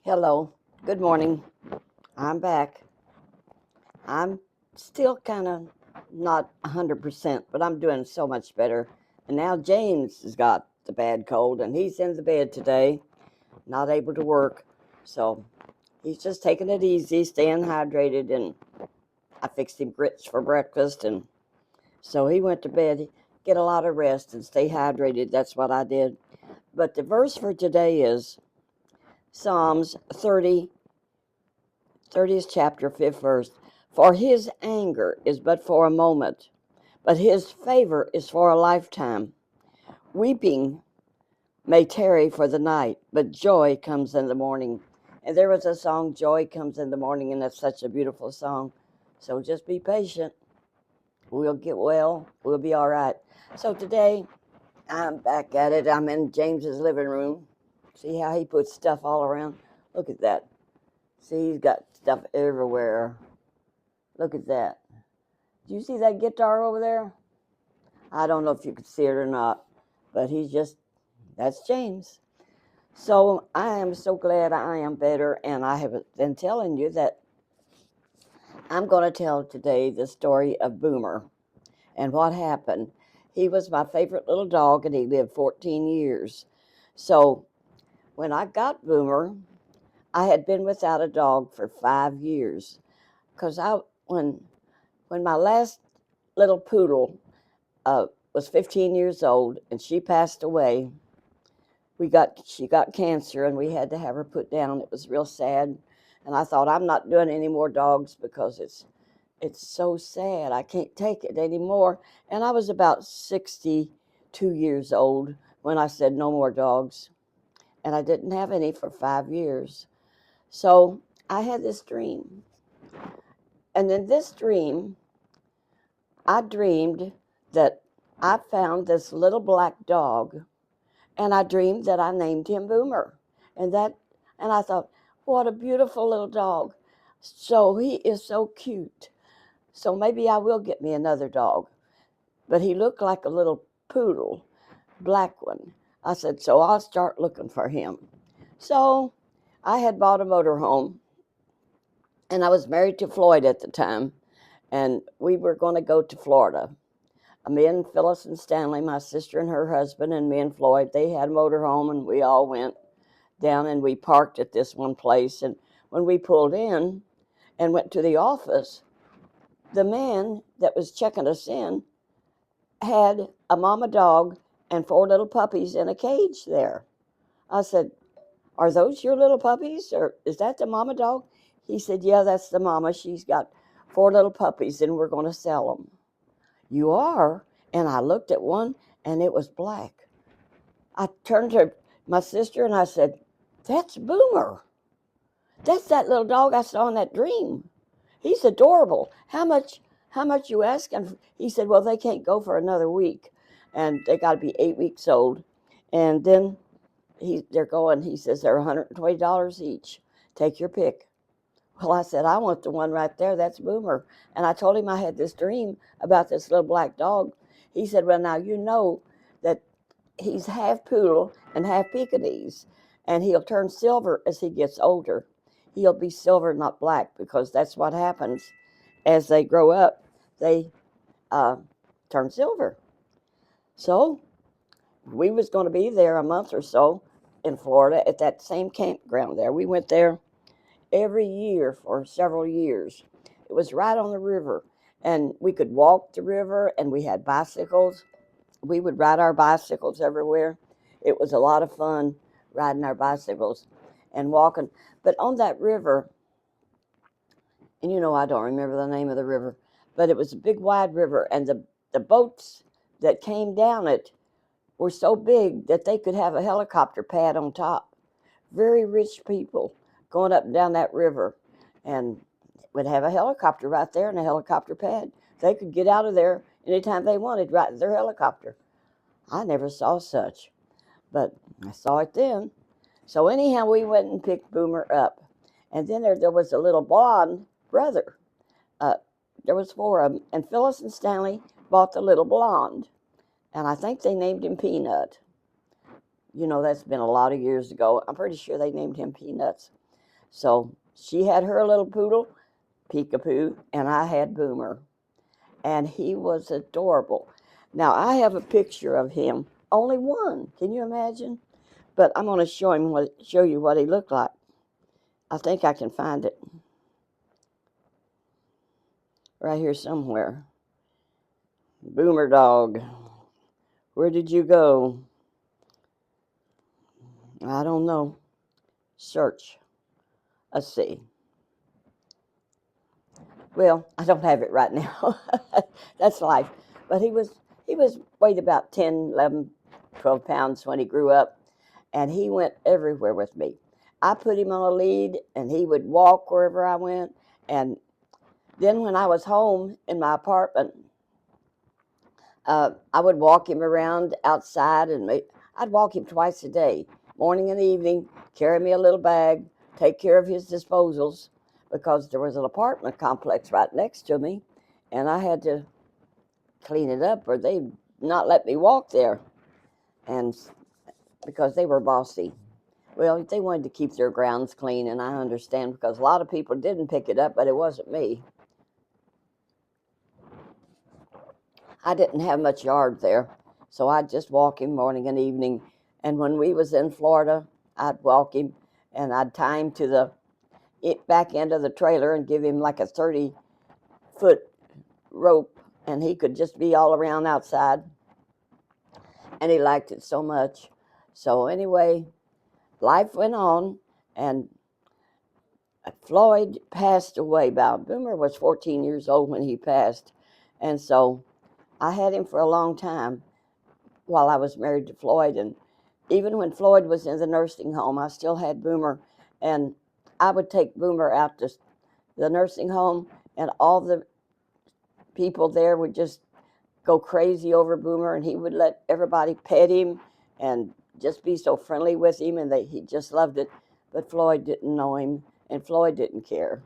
Hello, good morning. I'm back. I'm still kind of not 100%, but I'm doing so much better. And now James has got the bad cold and he's in the bed today, not able to work. So he's just taking it easy, staying hydrated. And I fixed him grits for breakfast. And so he went to bed, get a lot of rest and stay hydrated. That's what I did. But the verse for today is Psalms 30 30th chapter, 5th verse. For his anger is but for a moment, but his favor is for a lifetime. Weeping may tarry for the night, but joy comes in the morning. And there was a song, Joy Comes in the Morning, and that's such a beautiful song. So just be patient. We'll get well. We'll be all right. So today, I'm back at it. I'm in James's living room. See how he puts stuff all around? Look at that. See, he's got stuff everywhere. Look at that. Do you see that guitar over there? I don't know if you could see it or not, but that's James. So I am so glad I am better, and I have been telling you that I'm going to tell today the story of Boomer and what happened. He was my favorite little dog, and he lived 14 years. So when I got Boomer, I had been without a dog for 5 years because when my last little poodle uh, was 15 years old and she passed away. She got cancer and we had to have her put down. It was real sad. And I thought I'm not doing any more dogs because it's so sad. I can't take it anymore. And I was about 62 years old when I said no more dogs. And I didn't have any for 5 years. So I had this dream. And in this dream, I dreamed that I found this little black dog, and I dreamed that I named him Boomer. And that and I thought, what a beautiful little dog. So he is so cute. So maybe I will get me another dog. But he looked like a little poodle, black one. I said, so I'll start looking for him. So I had bought a motorhome, and I was married to Floyd at the time, and we were going to go to Florida. Me and Phyllis and Stanley, my sister and her husband, and me and Floyd, they had a motorhome, and we all went down and we parked at this one place. And when we pulled in and went to the office, the man that was checking us in had a mama dog and four little puppies in a cage there. I said, are those your little puppies, or is that the mama dog? He said, yeah, that's the mama. She's got four little puppies and we're going to sell them. You are? And I looked at one and it was black. I turned to my sister and I said, that's Boomer. That's that little dog I saw in that dream. He's adorable. How much you asking? He said, well, they can't go for another week. And they got to be 8 weeks old. And then they're going, he says, they're $120 each. Take your pick. Well, I said, I want the one right there. That's Boomer. And I told him I had this dream about this little black dog. He said, well, now you know that he's half poodle and half Pekingese, and he'll turn silver as he gets older. He'll be silver, not black, because that's what happens as they grow up. They uh, turn silver. So we was going to be there a month or so in Florida at that same campground there. We went there every year for several years. It was right on the river, and we could walk the river, and we had bicycles. We would ride our bicycles everywhere. It was a lot of fun riding our bicycles and walking. But on that river, and I don't remember the name of the river, but it was a big wide river, and the boats that came down it were so big that they could have a helicopter pad on top. Very rich people going up and down that river and would have a helicopter right there and a helicopter pad. They could get out of there anytime they wanted, right in their helicopter. I never saw such, but I saw it then. So anyhow, we went and picked Boomer up. And then there was a little blonde brother. Uh, there was four of them, and Phyllis and Stanley bought the little blonde. And I think they named him Peanut. That's been a lot of years ago. I'm pretty sure they named him Peanuts. So she had her little poodle, Peekapoo, and I had Boomer. And he was adorable. Now, I have a picture of him, only one. Can you imagine? But I'm going to show you what he looked like. I think I can find it right here somewhere. Boomer dog, where did you go? I don't know. Search. Let's see. Well, I don't have it right now. That's life. But he was weighed about 10, 11, 12 pounds when he grew up, and he went everywhere with me. I put him on a lead, and he would walk wherever I went. And then when I was home in my apartment, I would walk him around outside, and I'd walk him twice a day, morning and evening, carry me a little bag, take care of his disposals, because there was an apartment complex right next to me, and I had to clean it up or they'd not let me walk there, and because they were bossy. Well, they wanted to keep their grounds clean, and I understand because a lot of people didn't pick it up, but it wasn't me. I didn't have much yard there, so I'd just walk him morning and evening. And when we was in Florida, I'd walk him, and I'd tie him to the back end of the trailer and give him like a 30-foot rope, and he could just be all around outside. And he liked it so much. So anyway, life went on, and Floyd passed away. Boomer was 14 years old when he passed, and so I had him for a long time while I was married to Floyd. And even when Floyd was in the nursing home, I still had Boomer, and I would take Boomer out to the nursing home, and all the people there would just go crazy over Boomer, and he would let everybody pet him and just be so friendly with him, and he just loved it. But Floyd didn't know him, and Floyd didn't care.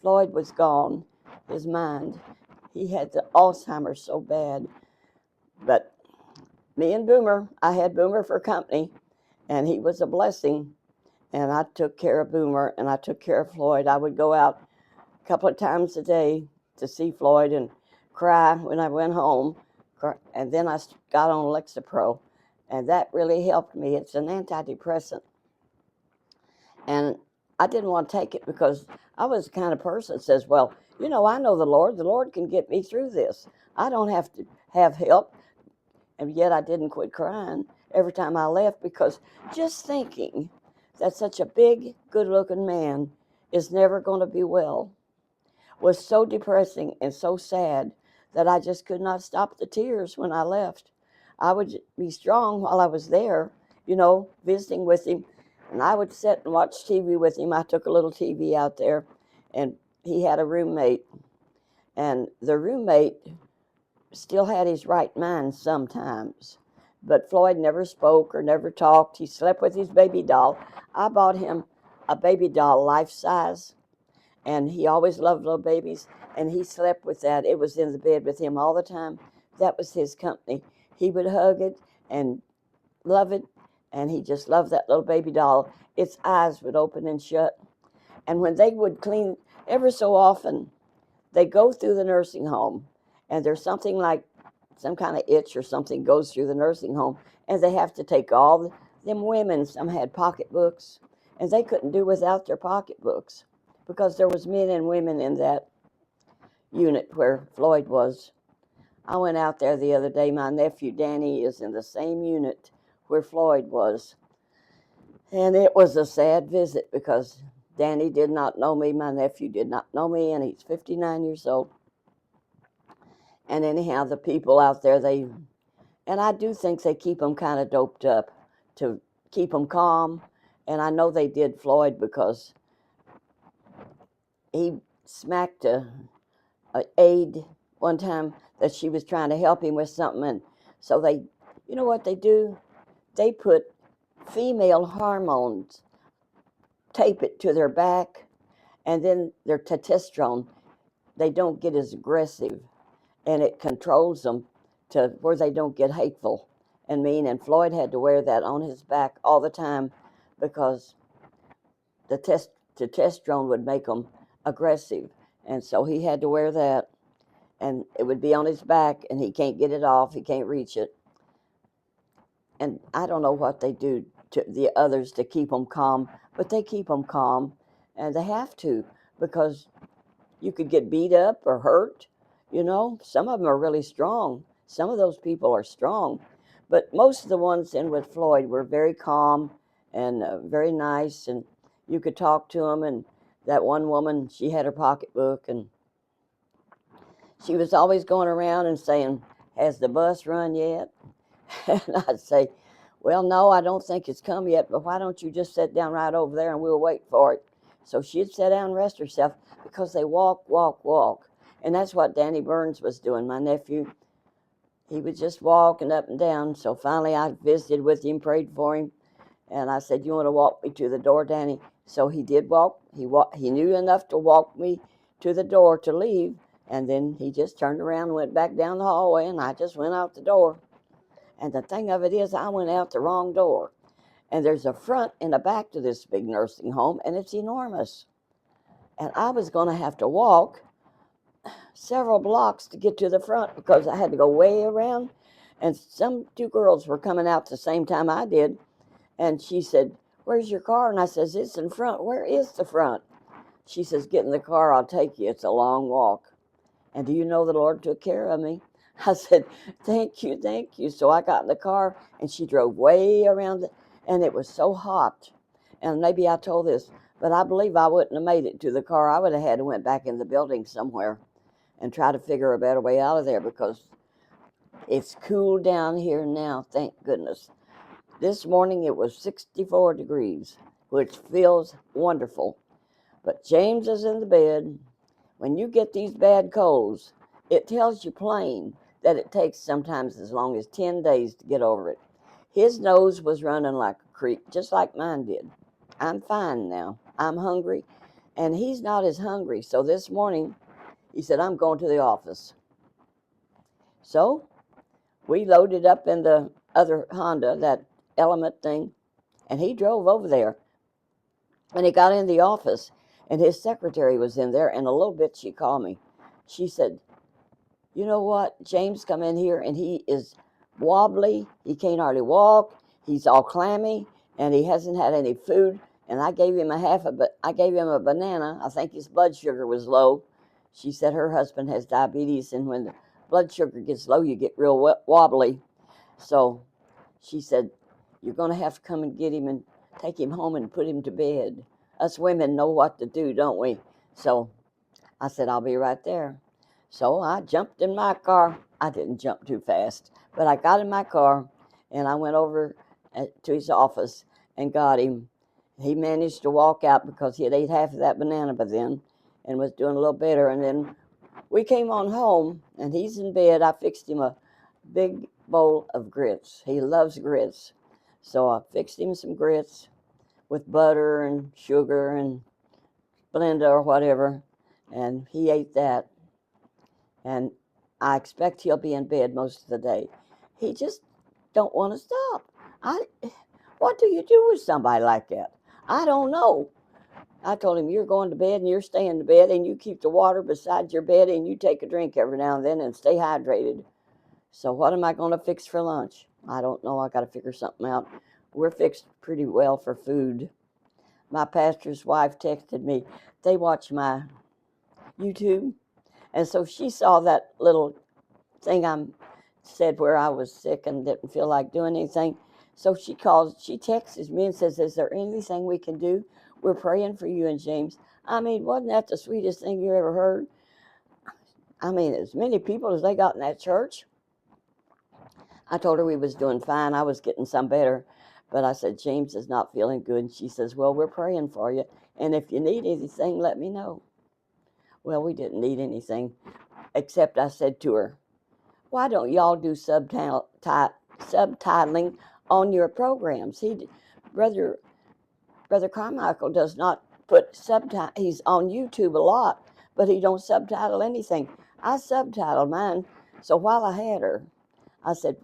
Floyd was gone, his mind. He had the Alzheimer's so bad. But me and Boomer, I had Boomer for company, and he was a blessing. And I took care of Boomer, and I took care of Floyd. I would go out a couple of times a day to see Floyd and cry when I went home. And then I got on Lexapro, and that really helped me. It's an antidepressant. And I didn't want to take it because I was the kind of person that says, well, I know the Lord. The Lord can get me through this. I don't have to have help. And yet I didn't quit crying every time I left, because just thinking that such a big, good-looking man is never going to be well was so depressing and so sad that I just could not stop the tears when I left. I would be strong while I was there, visiting with him, and I would sit and watch TV with him. I took a little TV out there, and he had a roommate, and the roommate still had his right mind sometimes. But Floyd never spoke or never talked. He slept with his baby doll. I bought him a baby doll, life size, and he always loved little babies, and he slept with that. It was in the bed with him all the time. That was his company. He would hug it and love it, and he just loved that little baby doll. Its eyes would open and shut. And when they would clean, ever so often, they go through the nursing home, and there's something like some kind of itch or something goes through the nursing home, and they have to take all them women. Some had pocketbooks, and they couldn't do without their pocketbooks, because there was men and women in that unit where Floyd was. I went out there the other day. My nephew Danny is in the same unit where Floyd was, and it was a sad visit because Danny did not know me. My nephew did not know me, and he's 59 years old. And anyhow, the people out there, and I do think they keep them kind of doped up to keep them calm. And I know they did Floyd because he smacked a aide one time that she was trying to help him with something. And so you know what they do? They put female hormones, tape it to their back, and then their testosterone, they don't get as aggressive, and it controls them to where they don't get hateful and mean. And Floyd had to wear that on his back all the time because the testosterone would make them aggressive, and so he had to wear that, and it would be on his back, and he can't get it off. He can't reach it, and I don't know what they do to the others to keep them calm, but they keep them calm, and they have to because you could get beat up or hurt. Some of them are really strong. Some of those people are strong, but most of the ones in with Floyd were very calm and very nice, and you could talk to them. And that one woman, she had her pocketbook, and she was always going around and saying, "Has the bus run yet?" And I'd say, "Well, no, I don't think it's come yet, but why don't you just sit down right over there and we'll wait for it?" So she'd sit down and rest herself because they walk, walk, walk. And that's what Danny Burns was doing. My nephew, he was just walking up and down. So finally I visited with him, prayed for him. And I said, "You want to walk me to the door, Danny?" So he did walk. He knew enough to walk me to the door to leave. And then he just turned around and went back down the hallway, and I just went out the door. And the thing of it is, I went out the wrong door. And there's a front and a back to this big nursing home, and it's enormous. And I was going to have to walk several blocks to get to the front because I had to go way around. And some two girls were coming out the same time I did. And she said, "Where's your car?" And I says, "It's in front." "Where is the front?" She says, "Get in the car. I'll take you. It's a long walk." And do you know the Lord took care of me? I said, "Thank you, thank you." So I got in the car, and she drove way around, and it was so hot. And maybe I told this, but I believe I wouldn't have made it to the car. I would have had to went back in the building somewhere and try to figure a better way out of there because it's cool down here now, thank goodness. This morning it was 64 degrees, which feels wonderful. But James is in the bed. When you get these bad colds, it tells you plain that it takes sometimes as long as 10 days to get over it. His nose was running like a creek, just like mine did. I'm fine now. I'm hungry, and he's not as hungry. So this morning, he said, "I'm going to the office." So we loaded up in the other Honda, that Element thing, and he drove over there. And he got in the office, and his secretary was in there, and a little bit she called me. She said, "You know what? James come in here, and he is wobbly. He can't hardly walk. He's all clammy, and he hasn't had any food." And I gave him I gave him a banana. I think his blood sugar was low. She said her husband has diabetes, and when the blood sugar gets low, you get real wobbly. So she said, "You're going to have to come and get him and take him home and put him to bed." Us women know what to do, don't we? So I said, "I'll be right there." So I jumped in my car. I didn't jump too fast, but I got in my car and I went over to his office and got him. He managed to walk out because he had ate half of that banana by then and was doing a little better. And then we came on home, and he's in bed. I fixed him a big bowl of grits. He loves grits. So I fixed him some grits with butter and sugar and Splenda or whatever, and he ate that. And I expect he'll be in bed most of the day. He just don't want to stop. What do you do with somebody like that? I don't know. I told him, "You're going to bed and you're staying to bed, and you keep the water beside your bed, and you take a drink every now and then and stay hydrated." So what am I going to fix for lunch? I don't know. I got to figure something out. We're fixed pretty well for food. My pastor's wife texted me. They watch my YouTube, and so she saw that little thing I said where I was sick and didn't feel like doing anything. So she texts me and says, "Is there anything we can do? We're praying for you and James." I mean, wasn't that the sweetest thing you ever heard? I mean, as many people as they got in that church. I told her we was doing fine. I was getting some better. But I said, "James is not feeling good." And she says, "Well, we're praying for you. And if you need anything, let me know." Well, we didn't need anything, except I said to her, "Why don't y'all do subtitling on your programs?" Brother Brother Carmichael does not put subtitle. He's on YouTube a lot, but he don't subtitle anything. I subtitled mine. So while I had her, I said,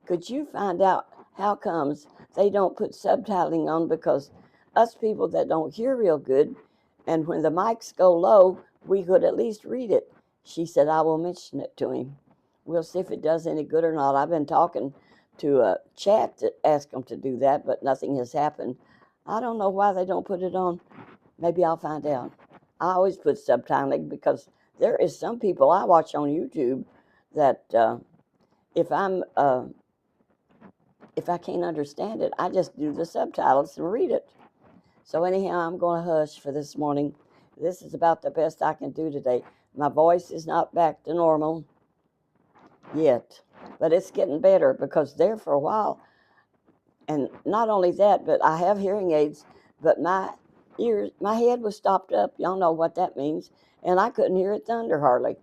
"Could you find out how comes they don't put subtitling on?" Because us people that don't hear real good, and when the mics go low, we could at least read it. She said, I will mention it to him. We'll see if it does any good or not. I've been talking to a chat to ask them to do that, but nothing has happened. I don't know why they don't put it on. Maybe I'll find out. I always put subtitling because there is some people I watch on YouTube that if I can't understand it, I just do the subtitles and read it. So anyhow, I'm going to hush for this morning. This is about the best I can do today. My voice is not back to normal yet, but it's getting better because there for a while, and not only that, but I have hearing aids, but my head was stopped up. Y'all know what that means, and I couldn't hear it thunder hardly,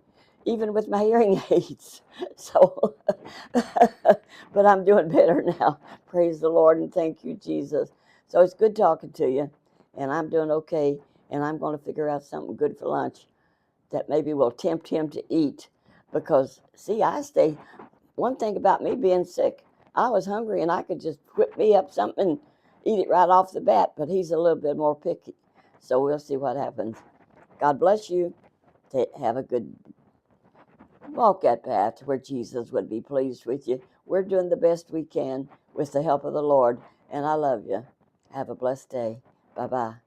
even with my hearing aids. So, but I'm doing better now. Praise the Lord and thank you, Jesus. So it's good talking to you, and I'm doing okay, and I'm going to figure out something good for lunch that maybe will tempt him to eat, because see, one thing about me being sick, I was hungry and I could just whip me up something and eat it right off the bat, but he's a little bit more picky. So we'll see what happens. God bless you. Have a good walk that path where Jesus would be pleased with you. We're doing the best we can with the help of the Lord, and I love you. Have a blessed day. Bye-bye.